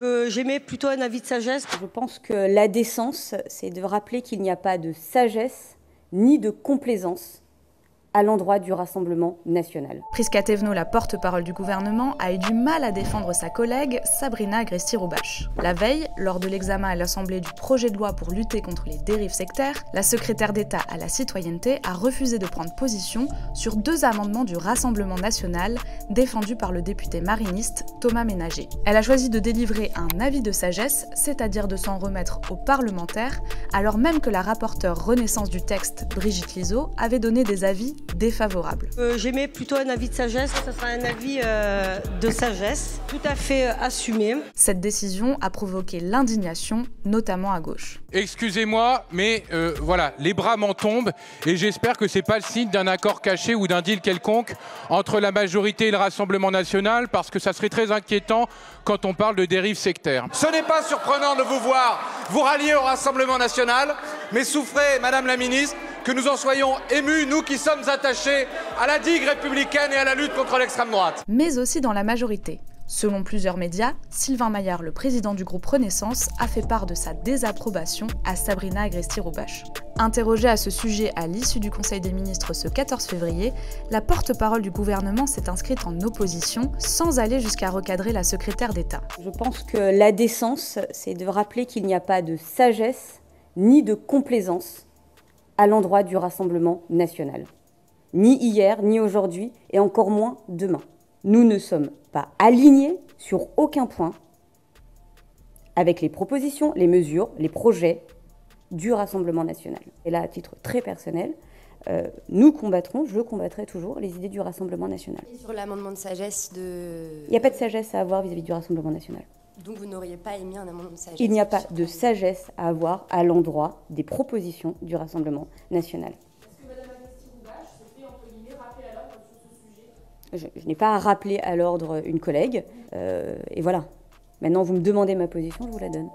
J'émets plutôt un avis de sagesse. Je pense que la décence, c'est de rappeler qu'il n'y a pas de sagesse ni de complaisance à l'endroit du Rassemblement national. Prisca Thévenot, la porte-parole du gouvernement, a eu du mal à défendre sa collègue Sabrina Agresti-Roubache. La veille, lors de l'examen à l'Assemblée du projet de loi pour lutter contre les dérives sectaires, la secrétaire d'État à la citoyenneté a refusé de prendre position sur 2 amendements du Rassemblement national défendus par le député mariniste Thomas Ménager. Elle a choisi de délivrer un avis de sagesse, c'est-à-dire de s'en remettre aux parlementaires, alors même que la rapporteure Renaissance du texte, Brigitte Liso, avait donné des avis défavorable. J'émets plutôt un avis de sagesse, ça sera un avis de sagesse, tout à fait assumé. Cette décision a provoqué l'indignation, notamment à gauche. Excusez-moi, mais voilà, les bras m'en tombent et j'espère que c'est pas le signe d'un accord caché ou d'un deal quelconque entre la majorité et le Rassemblement national, parce que ça serait très inquiétant quand on parle de dérives sectaires. Ce n'est pas surprenant de vous voir vous rallier au Rassemblement national, mais souffrez, Madame la Ministre, que nous en soyons émus, nous qui sommes attachés à la digue républicaine et à la lutte contre l'extrême droite. Mais aussi dans la majorité. Selon plusieurs médias, Sylvain Maillard, le président du groupe Renaissance, a fait part de sa désapprobation à Sabrina Agresti-Roubache. Interrogée à ce sujet à l'issue du Conseil des ministres ce 14 février, la porte-parole du gouvernement s'est inscrite en opposition sans aller jusqu'à recadrer la secrétaire d'État. Je pense que la décence, c'est de rappeler qu'il n'y a pas de sagesse ni de complaisance à l'endroit du Rassemblement national. Ni hier, ni aujourd'hui, et encore moins demain. Nous ne sommes pas alignés sur aucun point avec les propositions, les mesures, les projets du Rassemblement national. Et là, à titre très personnel, nous combattrons, je combattrai toujours les idées du Rassemblement national. Et sur l'amendement de sagesse Il n'y a pas de sagesse à avoir vis-à-vis du Rassemblement national. Donc vous n'auriez pas émis un amendement de sagesse? Il n'y a pas de sagesse à avoir à l'endroit des propositions du Rassemblement national. Est-ce que Mme Agresti-Roubache s'est fait, entre guillemets, rappeler à l'ordre sur ce sujet? Je n'ai pas à rappeler à l'ordre une collègue, et voilà. Maintenant, vous me demandez ma position, je vous la donne.